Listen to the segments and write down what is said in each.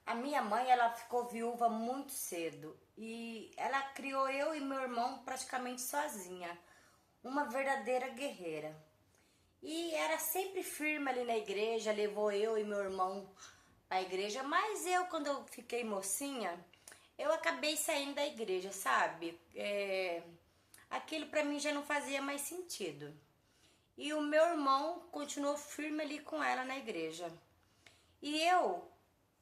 A minha mãe, ela ficou viúva muito cedo e ela criou eu e meu irmão praticamente sozinha, uma verdadeira guerreira. E era sempre firme ali na igreja, levou eu e meu irmão à igreja, mas eu, quando eu fiquei mocinha, eu acabei saindo da igreja, sabe? Aquilo pra mim já não fazia mais sentido. E o meu irmão continuou firme ali com ela na igreja. E eu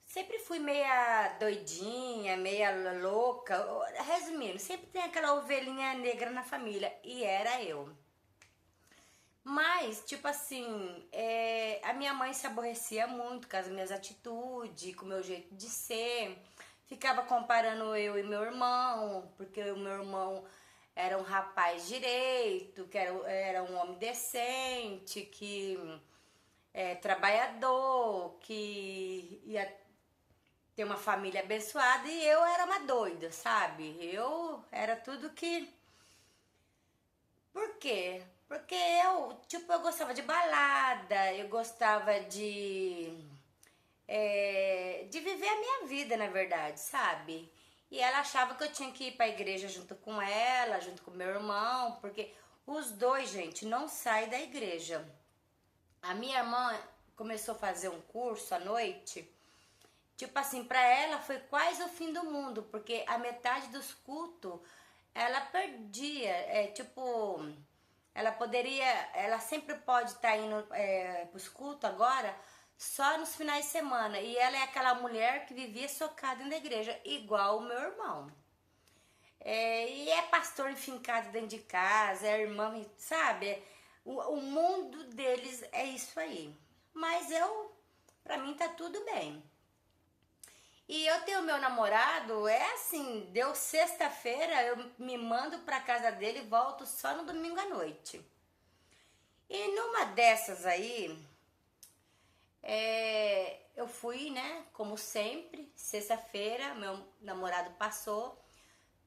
sempre fui meia doidinha, meia louca. Resumindo, sempre tem aquela ovelhinha negra na família. E era eu. Mas, tipo assim, a minha mãe se aborrecia muito com as minhas atitudes, com o meu jeito de ser. Ficava comparando eu e meu irmão, porque o meu irmão era um rapaz direito, que era um homem decente, que trabalhador, que ia ter uma família abençoada, e eu era uma doida, sabe? Eu era tudo que. Por quê? Porque eu gostava de balada, eu gostava de viver a minha vida, na verdade, sabe? E ela achava que eu tinha que ir pra igreja junto com ela, junto com meu irmão, porque os dois, gente, não saem da igreja. A minha irmã começou a fazer um curso à noite. Tipo assim, pra ela foi quase o fim do mundo, porque a metade dos cultos ela perdia. Ela sempre pode estar indo pros cultos agora só nos finais de semana. E ela é aquela mulher que vivia socada na igreja, igual o meu irmão. E é pastor enfincado dentro de casa, é irmão, sabe? O mundo deles é isso aí. Mas pra mim tá tudo bem. E eu tenho meu namorado, é assim, deu sexta-feira, eu me mando pra casa dele e volto só no domingo à noite. E numa dessas aí, eu fui, né, como sempre, sexta-feira, meu namorado passou,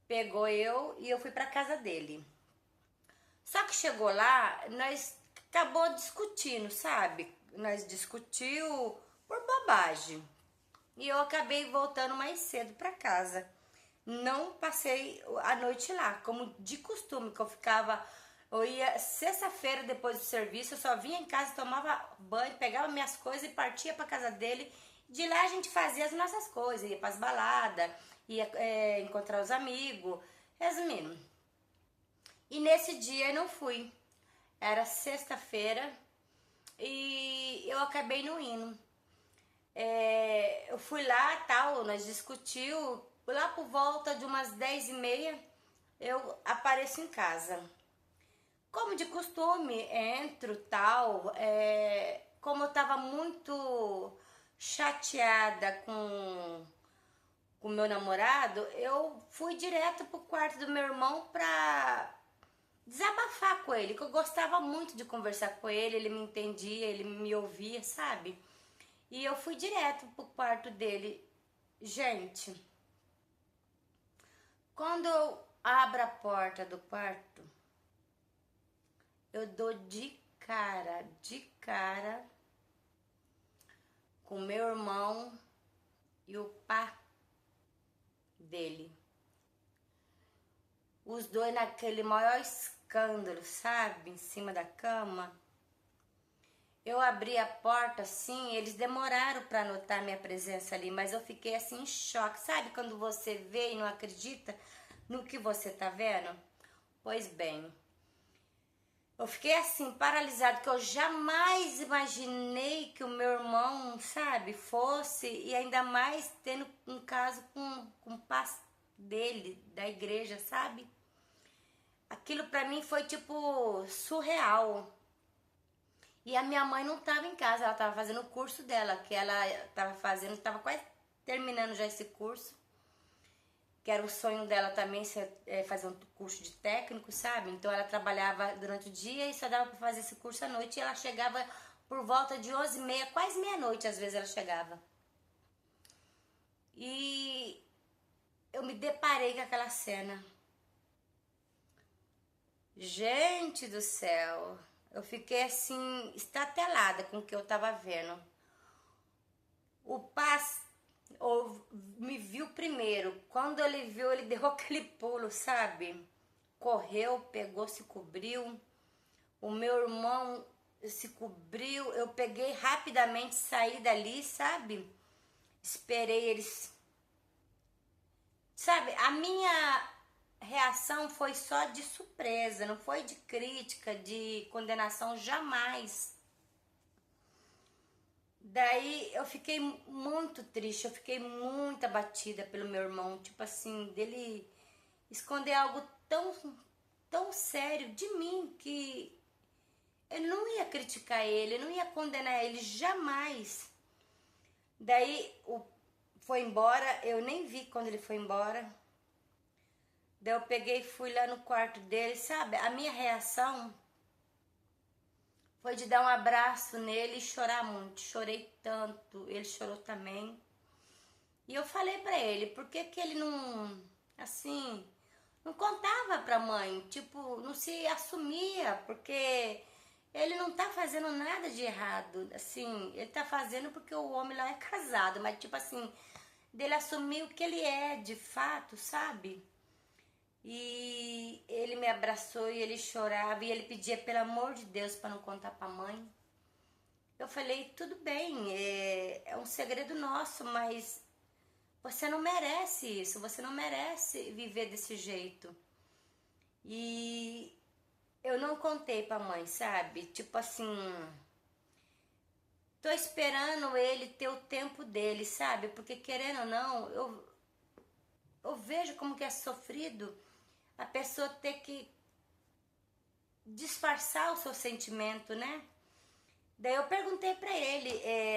pegou eu e eu fui pra casa dele. Só que chegou lá, nós acabou discutindo, sabe? Nós discutiu por bobagem. E eu acabei voltando mais cedo para casa. Não passei a noite lá, como de costume, que eu ficava. Eu ia sexta-feira depois do serviço, eu só vinha em casa, tomava banho, pegava minhas coisas e partia para casa dele. De lá a gente fazia as nossas coisas, ia para as baladas, ia encontrar os amigos. Resumindo. E nesse dia eu não fui. Era sexta-feira e eu acabei não indo. Eu fui lá, tal, nós discutiu, lá por volta de umas 10h30 eu apareço em casa. Como de costume, entro, tal, como eu tava muito chateada com meu namorado, eu fui direto pro quarto do meu irmão pra desabafar com ele, que eu gostava muito de conversar com ele me entendia, ele me ouvia, sabe? E eu fui direto pro quarto dele. Gente, quando eu abro a porta do quarto, eu dou de cara com meu irmão e o pá dele. Os dois naquele maior escândalo, sabe? Em cima da cama. Eu abri a porta assim, eles demoraram para notar minha presença ali, mas eu fiquei assim em choque. Sabe quando você vê e não acredita no que você tá vendo? Pois bem, eu fiquei assim paralisado, que eu jamais imaginei que o meu irmão, sabe, fosse, e ainda mais tendo um caso com o pastor dele, da igreja, sabe? Aquilo pra mim foi tipo surreal. E a minha mãe não estava em casa, ela estava fazendo o curso dela, que ela estava fazendo, estava quase terminando já esse curso, que era o sonho dela também, fazer um curso de técnico, sabe? Então ela trabalhava durante o dia e só dava para fazer esse curso à noite, e ela chegava por volta de 11h30, quase meia-noite às vezes ela chegava. E eu me deparei com aquela cena. Gente do céu, eu fiquei assim, estatelada com o que eu tava vendo. O me viu primeiro. Quando ele viu, ele deu aquele pulo, sabe? Correu, pegou, se cobriu. O meu irmão se cobriu. Eu peguei rapidamente, saí dali, sabe? Esperei eles. Sabe, a minha reação foi só de surpresa, não foi de crítica, de condenação, jamais. Daí eu fiquei muito triste, eu fiquei muito abatida pelo meu irmão, tipo assim, dele esconder algo tão sério de mim que eu não ia criticar ele, eu não ia condenar ele jamais. Daí foi embora, eu nem vi quando ele foi embora. Daí eu peguei e fui lá no quarto dele, sabe? A minha reação foi de dar um abraço nele e chorar muito. Chorei tanto, ele chorou também. E eu falei pra ele, por que que ele não, assim, não contava pra mãe? Tipo, não se assumia, porque ele não tá fazendo nada de errado. Assim, ele tá fazendo porque o homem lá é casado, mas tipo assim, dele assumir o que ele é de fato, sabe? E ele me abraçou e ele chorava e ele pedia pelo amor de Deus para não contar para a mãe. Eu falei, tudo bem, é um segredo nosso, mas você não merece isso, você não merece viver desse jeito. E eu não contei para a mãe, sabe? Tipo assim, tô esperando ele ter o tempo dele, sabe? Porque querendo ou não, eu vejo como que é sofrido a pessoa ter que disfarçar o seu sentimento, né? Daí eu perguntei pra ele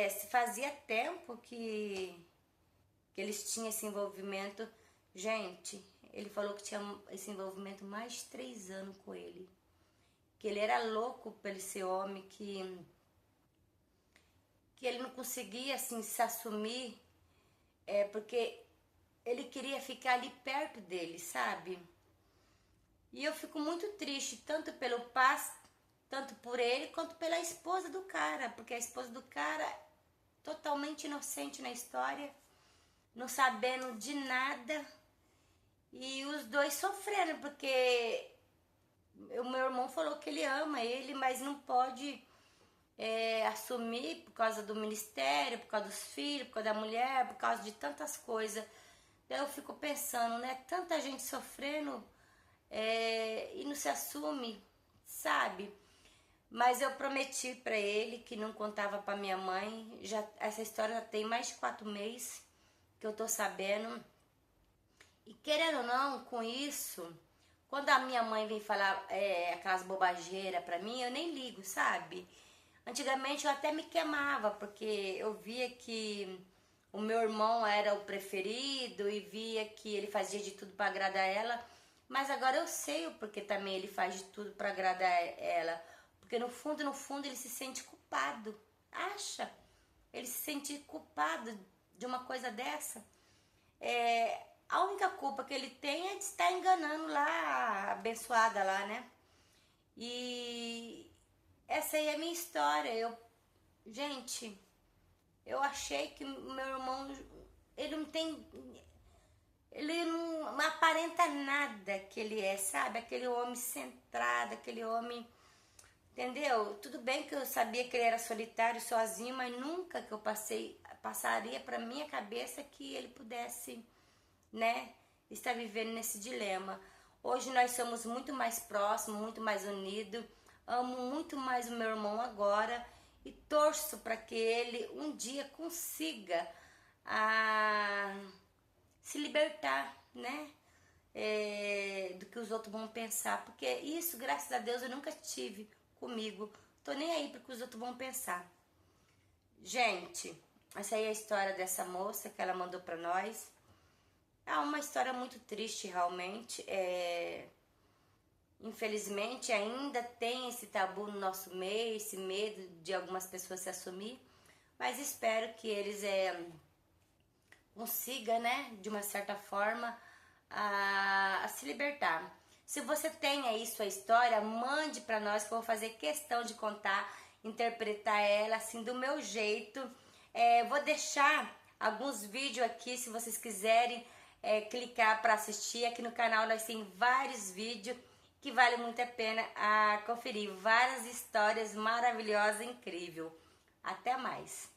se fazia tempo que eles tinham esse envolvimento. Gente, ele falou que tinha esse envolvimento mais de 3 anos com ele. Que ele era louco por esse homem, que ele não conseguia assim se assumir, porque ele queria ficar ali perto dele, sabe? E eu fico muito triste, tanto pelo Paz, tanto por ele, quanto pela esposa do cara, porque a esposa do cara é totalmente inocente na história, não sabendo de nada, e os dois sofrendo, porque o meu irmão falou que ele ama ele, mas não pode assumir por causa do ministério, por causa dos filhos, por causa da mulher, por causa de tantas coisas. Daí eu fico pensando, né, tanta gente sofrendo, e não se assume, sabe? Mas eu prometi pra ele que não contava pra minha mãe. Essa história já tem mais de 4 meses que eu tô sabendo. E querendo ou não, com isso, quando a minha mãe vem falar aquelas bobageiras pra mim, eu nem ligo, sabe? Antigamente eu até me queimava, porque eu via que o meu irmão era o preferido e via que ele fazia de tudo pra agradar ela. Mas agora eu sei o porquê também ele faz de tudo para agradar ela. Porque no fundo ele se sente culpado. Acha? Ele se sente culpado de uma coisa dessa. A única culpa que ele tem é de estar enganando lá a abençoada lá, né? E essa aí é a minha história. Gente, eu achei que o meu irmão, ele não tem... Ele não aparenta nada que ele é, sabe? Aquele homem centrado, aquele homem... Entendeu? Tudo bem que eu sabia que ele era solitário, sozinho, mas nunca que eu passaria pra minha cabeça que ele pudesse, né, estar vivendo nesse dilema. Hoje nós somos muito mais próximos, muito mais unidos. Amo muito mais o meu irmão agora e torço para que ele um dia consiga se libertar, né? Do que os outros vão pensar, porque isso, graças a Deus, eu nunca tive comigo. Tô nem aí porque os outros vão pensar. Gente, essa aí é a história dessa moça que ela mandou pra nós. É uma história muito triste, realmente. Infelizmente, ainda tem esse tabu no nosso meio, esse medo de algumas pessoas se assumir, mas espero que eles consiga, né, de uma certa forma, a se libertar. Se você tem aí sua história, mande para nós que eu vou fazer questão de contar, interpretar ela assim do meu jeito. Vou deixar alguns vídeos aqui, se vocês quiserem clicar para assistir. Aqui no canal nós temos vários vídeos que vale muito a pena conferir. Várias histórias maravilhosas, incríveis. Até mais!